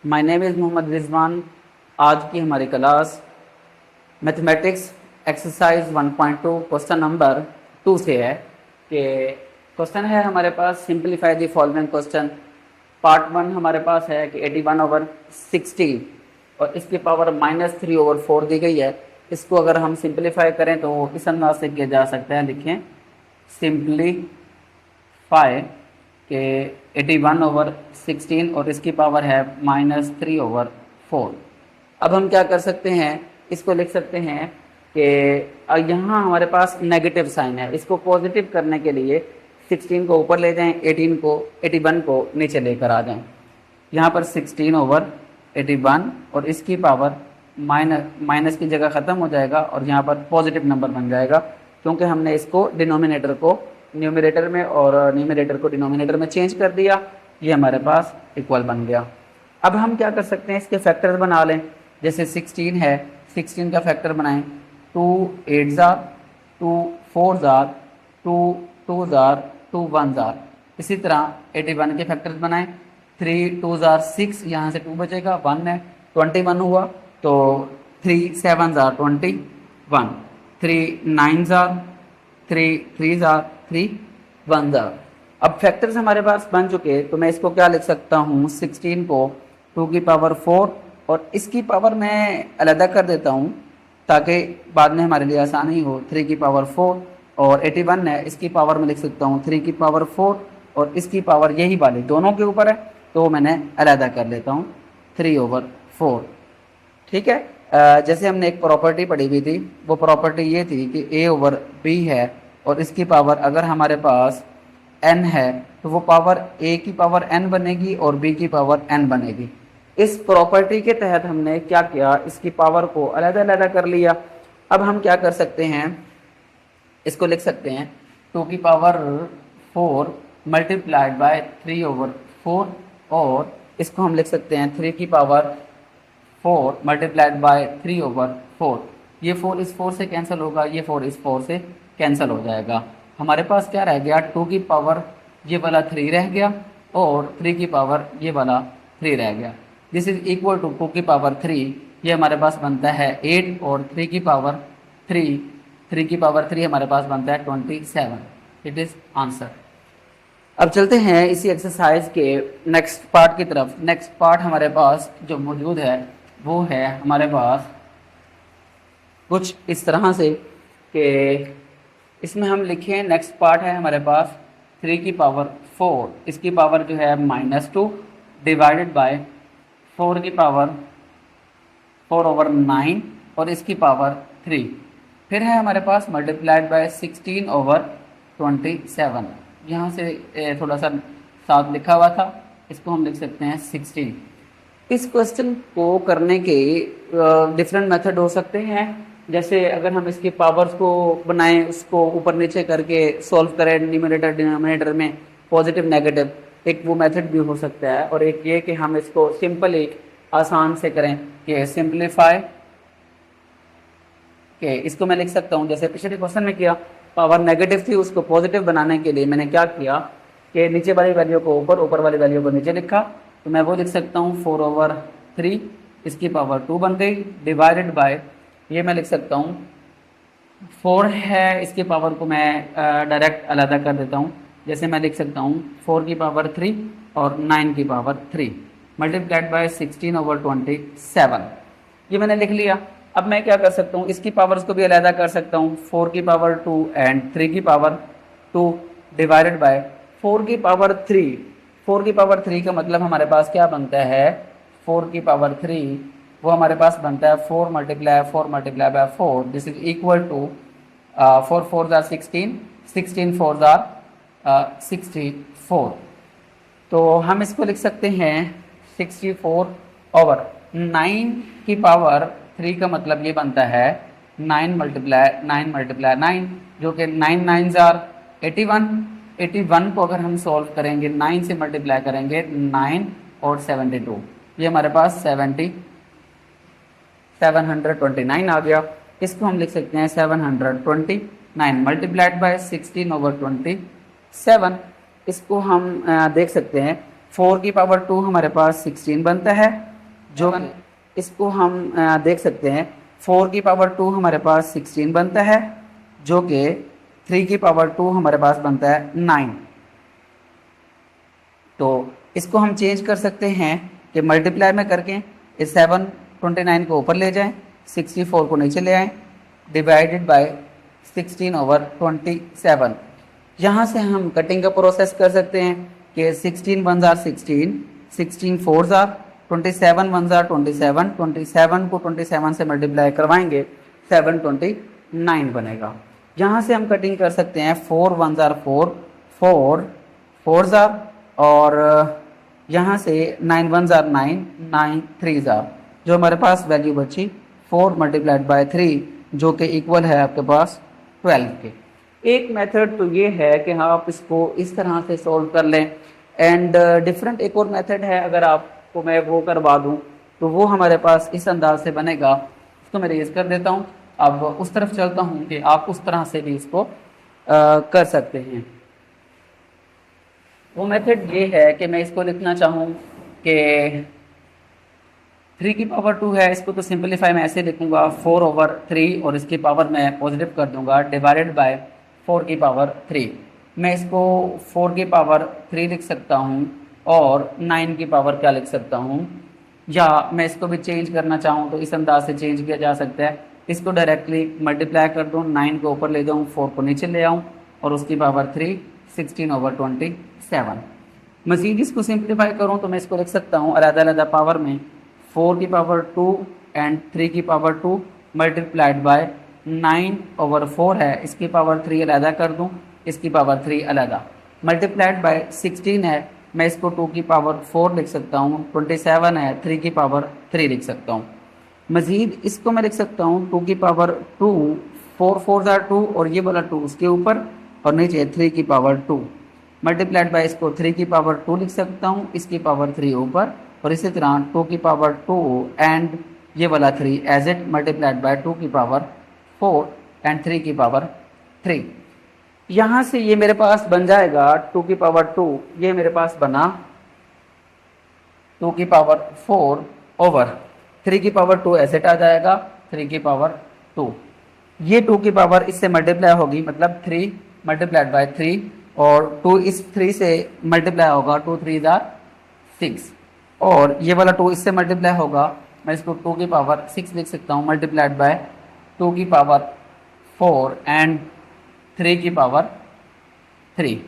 My name is Mohammad Rizwan. आज की हमारी class mathematics exercise 1.2 question number 2 से है कि क्वेश्चन है हमारे पास simplify the following question. Part 1 हमारे पास है कि 81/60 और इसकी पावर -3/4 दी गई है। इसको अगर हम सिंप्लीफाई करें तो इस अंदाज से किया जा सकता है। लिखें सिंप्लीफाई के 81/16 और इसकी पावर है -3/4। अब हम क्या कर सकते हैं, इसको लिख सकते हैं कि यहाँ हमारे पास नेगेटिव साइन है। इसको पॉजिटिव करने के लिए 16 को ऊपर ले जाएं, 81 को नीचे लेकर आ जाएं। यहाँ पर 16/81 और इसकी पावर माइनस की जगह ख़त्म हो जाएगा और यहाँ पर पॉजिटिव नंबर बन जाएगा, क्योंकि हमने इसको डिनोमिनेटर को न्यूमरेटर में और न्यूमरेटर को डिनोमिनेटर में चेंज कर दिया। ये हमारे पास इक्वल बन गया। अब हम क्या कर सकते हैं, इसके फैक्टर्स बना लें। जैसे 16 है, 16 का फैक्टर बनाएं। 2 8 जार, 2 4 जार, 2 2 जार, 2 1 जार। इसी तरह 81 के फैक्टर्स बनाएं। 3 2 जार 6, यहाँ से 2 बचेगा, 1 है, 21 हुआ। तो 3 7 जार 21, 3 9 जार, 3 3 जार 3 1 जार। अब फैक्टर्स हमारे पास बन चुके, तो मैं इसको क्या लिख सकता हूँ, 16 को 2 की पावर 4 और इसकी पावर मैं अलग कर देता हूँ ताकि बाद में हमारे लिए आसानी हो। 3 की पावर 4 और 81 है, इसकी पावर में लिख सकता हूँ 3 की पावर 4 और इसकी पावर यही वाली दोनों के ऊपर है, तो मैंने अलग कर लेता हूँ 3/4। ठीक है। जैसे हमने एक प्रॉपर्टी पढ़ी हुई थी, वो प्रॉपर्टी ये थी कि A/B है और इसकी पावर अगर हमारे पास n है तो वो पावर A की पावर n बनेगी और B की पावर n बनेगी। इस प्रॉपर्टी के तहत हमने क्या किया, इसकी पावर को अलग अलग कर लिया। अब हम क्या कर सकते हैं, इसको लिख सकते हैं 2 की पावर 4 मल्टीप्लाइड बाय 3/4 और इसको हम लिख सकते हैं 3 की पावर 4 मल्टीप्लाइड बाय 3/4। ये 4 इस 4 से कैंसिल होगा, ये 4 इस 4 से कैंसिल हो जाएगा। हमारे पास क्या रह गया, 2 की पावर ये वाला 3 रह गया और 3 की पावर ये वाला 3 रह गया। दिस इज इक्वल टू 2 की पावर 3, ये हमारे पास बनता है 8 और 3 की पावर 3 हमारे पास बनता है 27। It is answer. अब चलते हैं इसी एक्सरसाइज के नेक्स्ट पार्ट की तरफ। नेक्स्ट पार्ट हमारे पास जो मौजूद है वो है हमारे पास कुछ इस तरह से कि इसमें हम लिखें, नेक्स्ट पार्ट है हमारे पास 3 की पावर 4, इसकी पावर जो है -2 डिवाइडेड बाय 4 की पावर 4/9 और इसकी पावर 3। फिर है हमारे पास मल्टीप्लाइड बाय 16/27। यहाँ से थोड़ा सा साथ लिखा हुआ था, इसको हम लिख सकते हैं 16। इस क्वेश्चन को करने के डिफरेंट मेथड हो सकते हैं। जैसे अगर हम इसकी पावर्स को बनाएं, उसको ऊपर नीचे करके सॉल्व करें न्यूमरेटर डिनोमिनेटर में पॉजिटिव नेगेटिव, एक वो मेथड भी हो सकता है। और एक ये कि हम इसको सिंपली आसान से करें कि सिंप्लीफाई के इसको मैं लिख सकता हूँ जैसे पिछले क्वेश्चन में किया। पावर नेगेटिव थी, उसको पॉजिटिव बनाने के लिए मैंने क्या किया कि नीचे वाली वैल्यू को ऊपर, ऊपर वाली वैल्यू को नीचे लिखा। तो मैं वो लिख सकता हूँ 4/3, इसकी पावर 2 बन गई, डिवाइडेड बाय ये मैं लिख सकता हूँ 4 है, इसकी पावर को मैं डायरेक्ट अलग कर देता हूँ। जैसे मैं लिख सकता हूँ 4 की पावर 3 और 9 की पावर 3 मल्टीप्लाइड बाय 16/27। ये मैंने लिख लिया। अब मैं क्या कर सकता हूँ, इसकी पावर्स को भी अलग कर सकता हूँ। 4 की पावर 2 एंड 3 की पावर 2 डिवाइडेड बाय 4 की पावर 3। 4 की पावर 3 का मतलब हमारे पास क्या बनता है, 4 की पावर 3 वो हमारे पास बनता है 4 multiply by 4। This is equal to 4 4 जार 16, 16 4 जार 64। तो हम इसको लिख सकते हैं 64/9 की पावर 3 का मतलब ये बनता है 9 मल्टीप्लाई 9 जो कि 9 9 जार 81। 81 को अगर हम सॉल्व करेंगे 9 से मल्टीप्लाई करेंगे 9 और 72, ये हमारे पास 729 आ गया। इसको हम लिख सकते हैं 729 मल्टीप्लाइड बाय 16/27। इसको हम देख सकते हैं 4 की पावर 2 हमारे पास 16 बनता है जो इसको हम देख सकते हैं 4 की पावर 2 हमारे पास 16 बनता है, जो कि 3 की पावर 2 हमारे पास बनता है 9। तो इसको हम चेंज कर सकते हैं कि मल्टीप्लाई में करके इस 729 को ऊपर ले जाएं, 64 को नीचे ले आएं, डिवाइडेड बाय 16/27। यहाँ से हम कटिंग का प्रोसेस कर सकते हैं कि 16 1 जार 16, 16 4 जार 27, 1 जार 27, 27 को 27 से मल्टीप्लाई करवाएंगे 729 बनेगा। यहाँ से हम कटिंग कर सकते हैं 4 1 जार 4, 4 4 जार, और यहाँ से 9 1 जार 9, 9 3 जार, जो हमारे पास वैल्यू बची 4 मल्टीप्लाइड बाय 3, जो कि इक्वल है आपके पास 12 के। एक मेथड तो ये है कि आप इसको इस तरह से सॉल्व कर लें, एंड डिफरेंट एक और मेथड है, अगर आपको मैं वो करवा दूं तो वो हमारे पास इस अंदाज से बनेगा। इसको मैं रेज कर देता हूं, अब उस तरफ चलता हूं कि आप उस तरह से भी इसको कर सकते हैं। वो मेथड ये है कि मैं इसको लिखना चाहूँ कि 3 की पावर 2 है, इसको तो सिंपलीफाई मैं ऐसे लिखूंगा 4/3, और इसकी पावर मैं पॉजिटिव कर दूंगा, डिवाइडेड बाय 4 की पावर 3। मैं इसको 4 की पावर 3 लिख सकता हूँ, और 9 की पावर क्या लिख सकता हूँ, या मैं इसको भी चेंज करना चाहूँ तो इस अंदाज से चेंज किया जा सकता है। इसको डायरेक्टली मल्टीप्लाई कर दूँ, 9 को ऊपर ले जाऊँ, 4 को नीचे ले आऊँ, और उसकी पावर 3, 16/27। मज़ीद इसको सिंप्लीफाई करूँ तो मैं इसको लिख सकता हूँ अलग-अलग पावर में, 4 की पावर 2 एंड 3 की पावर 2 मल्टीप्लाइड बाय 9/4 है, इसकी पावर 3 अलग कर दूँ, इसकी पावर 3 अलग, मल्टीप्लाइड बाय 16 है, मैं इसको 2 की पावर 4 लिख सकता हूँ, 27 है, 3 की पावर 3 लिख सकता हूँ। मज़ीद इसको मैं लिख सकता हूँ 2 की पावर 2, 4 4 जार 2, और ये वाला 2 उसके ऊपर, और नीचे 3 की पावर 2 मल्टीप्लाइड बाय इसको 3 की पावर 2 लिख सकता हूँ, इसकी पावर 3 ऊपर, और इसी तरह 2 की पावर 2 एंड ये वाला 3 एज इट मल्टीप्लाइड बाय 2 की पावर 4 एंड 3 की पावर 3। यहाँ से ये मेरे पास बन जाएगा 2 की पावर 2, ये मेरे पास बना 2 की पावर 4 ओवर 3 की पावर 2 एज इट आ जाएगा 3 की पावर 2। ये 2 की पावर इससे मल्टीप्लाई होगी, मतलब 3 मल्टीप्लाइड बाय 3, और 2 इस 3 से मल्टीप्लाई होगा, 2 3 जार 6, और ये वाला 2 इससे मल्टीप्लाई होगा, मैं इसको 2 की पावर 6 लिख सकता हूँ, मल्टीप्लाइड बाय 2 की पावर 4 एंड 3 की पावर 3।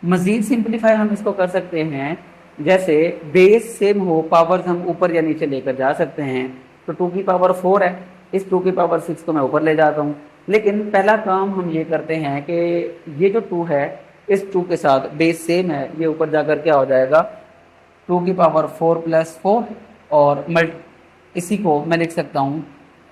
मज़ीद सिंप्लीफाई हम इसको कर सकते हैं, जैसे बेस सेम हो, पावर्स हम ऊपर या नीचे लेकर जा सकते हैं। तो 2 की पावर 4 है, इस 2 की पावर 6 को मैं ऊपर ले जाता हूँ, लेकिन पहला काम हम ये करते हैं कि ये जो 2 है इस 2 के साथ बेस सेम है, ये ऊपर जाकर क्या हो जाएगा 2 की पावर 4 + 4, और इसी को मैं लिख सकता हूँ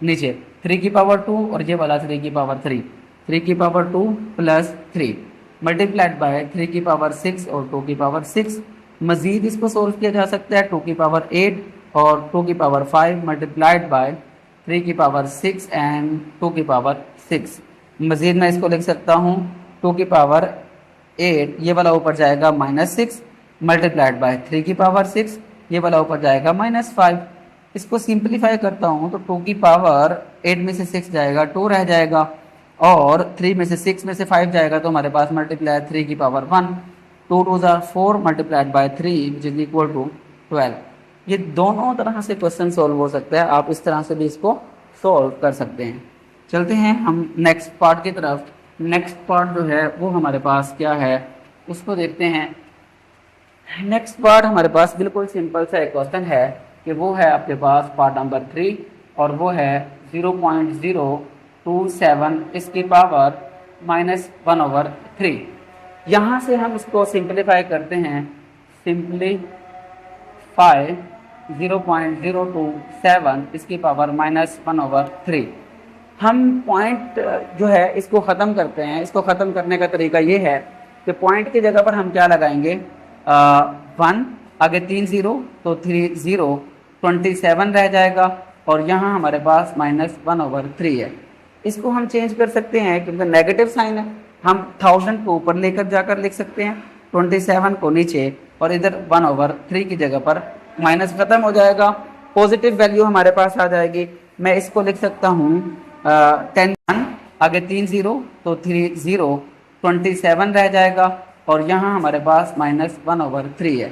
नीचे 3 की पावर 2, और ये वाला 3 की पावर 3, 3 की पावर 2 + 3 मल्टीप्लाइड बाय 3 की पावर 6 और 2 की पावर 6। मज़ीद इसको सोल्व किया जा सकता है 2 की पावर 8 और 2 की पावर 5 मल्टीप्लाइड बाय 3 की पावर 6 एंड 2 की पावर 6। मज़ीद मैं इसको लिख सकता हूँ 2 की पावर 8, ये वाला ऊपर जाएगा -6 मल्टीप्लाइड बाय 3 की पावर 6, ये वाला ऊपर जाएगा -5। इसको सिंप्लीफाई करता हूँ तो 2 की पावर 8 में से 6 जाएगा, 2 रह जाएगा, और 3 में से 6 में से 5 जाएगा, तो हमारे पास मल्टीप्लाई 3 की पावर 1, 2 2 जार 4 multiplied by 3 which is equal to 12। ये दोनों तरह से क्वेश्चन सॉल्व हो सकता है, आप इस तरह से भी इसको सॉल्व कर सकते हैं। चलते हैं हम नेक्स्ट पार्ट की तरफ। नेक्स्ट पार्ट जो है वो हमारे पास क्या है उसको देखते हैं। नेक्स्ट पार्ट हमारे पास बिल्कुल सिंपल सा एक क्वेश्चन है कि वो है आपके पास पार्ट नंबर 3, और वो है 0.027 इसकी पावर -1/3। यहाँ से हम इसको सिंप्लीफाई करते हैं, सिंप्लीफाई 0.027 इसकी पावर -1/3। हम पॉइंट जो है इसको ख़त्म करते हैं। इसको ख़त्म करने का तरीका ये है कि पॉइंट की जगह पर हम क्या लगाएंगे 1, आगे 3 0 तो 3 0 27 रह जाएगा, और यहाँ हमारे पास -1/3 है। इसको हम चेंज कर सकते हैं क्योंकि नेगेटिव साइन है, हम 1000 को ऊपर लेकर जाकर लिख सकते हैं, 27 को नीचे, और इधर 1/3 की जगह पर माइनस ख़त्म हो जाएगा, पॉजिटिव वैल्यू हमारे पास आ जाएगी। मैं इसको लिख सकता हूँ 10 आगे 3 जीरो तो 3 जीरो 27 रह जाएगा और यहाँ हमारे पास -1/3 है।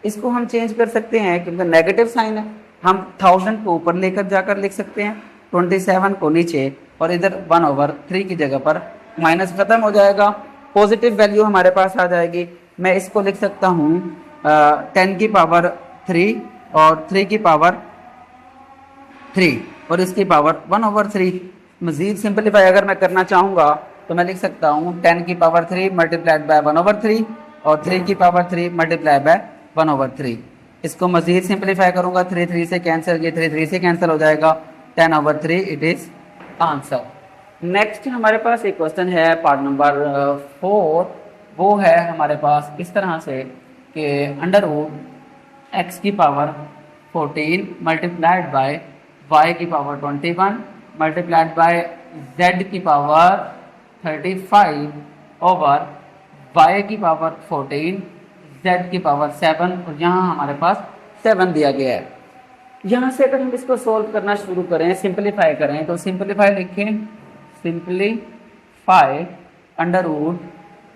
इसको हम चेंज कर सकते हैं क्योंकि नेगेटिव साइन है, हम 1000 को ऊपर लेकर जाकर लिख सकते हैं, 27 को नीचे और इधर 1/3 की जगह पर माइनस खत्म हो जाएगा। पॉजिटिव वैल्यू हमारे पास आ जाएगी। मैं इसको लिख सकता हूँ 10 की पावर 3 और 3 की पावर 3 और इसकी पावर 1/3। मज़ीद सिंपलीफाई अगर मैं करना चाहूँगा तो मैं लिख सकता हूँ 10 की पावर 3 मल्टीप्लाइड बाय 1/3 और 3 की पावर 3 मल्टीप्लाई बाय 1/3। इसको मज़ीद सिंपलीफाई करूँगा, 3 3 से कैंसिल, ये 3 3 से कैंसिल हो जाएगा, 10/3 इट इज़ आंसर। नेक्स्ट हमारे पास एक क्वेश्चन है पार्ट नंबर 4, वो है हमारे पास इस तरह से कि √x की पावर 14 मल्टीप्लाइड बाय y की पावर 21 मल्टीप्लाइड बाय z की पावर 35 ओवर y की पावर 14 z की पावर 7 और यहाँ हमारे पास 7 दिया गया है। यहाँ से अगर हम इसको सोल्व करना शुरू करें, सिंपलीफाई करें तो सिंपलीफाई लिखें, सिंपलीफाई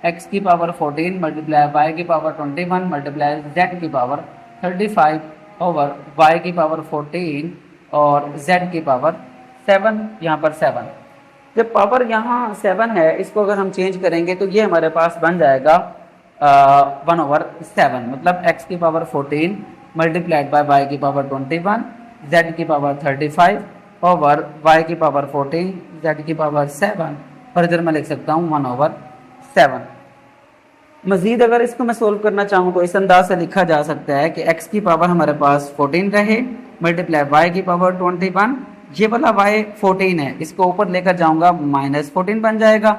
√x की पावर 14 मल्टीप्लाई y की पावर 21 मल्टीप्लाई z की पावर 35 ओवर y की पावर 14 और z की पावर 7, यहाँ पर 7। जब पावर यहाँ 7 है, इसको अगर हम चेंज करेंगे तो ये हमारे पास बन जाएगा 1/7, मतलब x की पावर 14 मल्टीप्लाइड बाय y की पावर 21 z की पावर 35 ओवर y की पावर 14 z की पावर 7 और इधर मैं लिख सकता हूँ 1/7। मज़ीद अगर इसको मैं सोल्व करना चाहूँ तो इस अंदाज से लिखा जा सकता है कि x की पावर हमारे पास 14 रहे मल्टीप्लाई y की पावर 21, ये वाला y 14 है, इसको ऊपर लेकर जाऊँगा -14 बन जाएगा।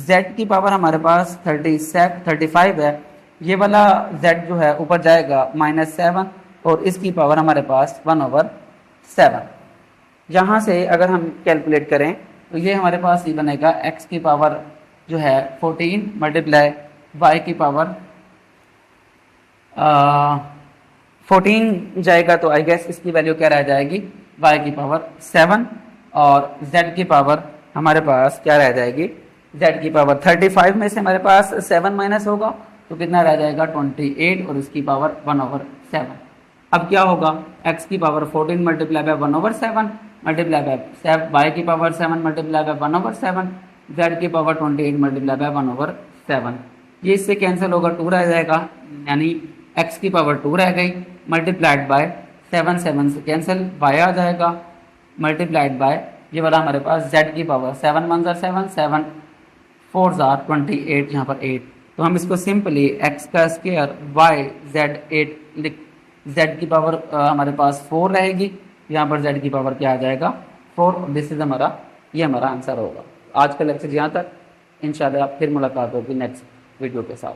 z की पावर हमारे पास 35 है, ये वाला z जो है ऊपर जाएगा -7 और इसकी पावर हमारे पास 1/7। यहाँ से अगर हम कैलकुलेट करें तो ये हमारे पास ये बनेगा x की पावर जो है 14 मल्टीप्लाई y की पावर 14 जाएगा तो आई गेस इसकी वैल्यू क्या रह जाएगी, y की पावर 7 और z की पावर हमारे पास क्या रह जाएगी, z की पावर 35 में से हमारे पास 7 माइनस होगा तो कितना रह जाएगा 28 और इसकी पावर 1/7। अब क्या होगा, x की power 14 multiply by 1/7 multiply by y की पावर 7 मल्टीप्लाई बाय 1/7 z की पावर 28 मल्टीप्लाई बाय 1/7। ये इससे कैंसिल होगा, 2 रह जाएगा, यानी x की पावर 2 रह गई मल्टीप्लाइड बाय 7 7 से कैंसिल, y आ जाएगा मल्टीप्लाइड बाय ये वाला हमारे पास z की पावर 7 1 7 7 4 28, यहाँ पर 8, तो हम इसको सिंपली x का स्क्वायर y z 8 z की पावर हमारे पास 4 रहेगी, यहाँ पर z की पावर क्या आ जाएगा 4। दिस इज ये हमारा आंसर होगा। आज का लेक्चर यहाँ तक, इंशाल्लाह फिर मुलाकात होगी नेक्स्ट वीडियो के साथ।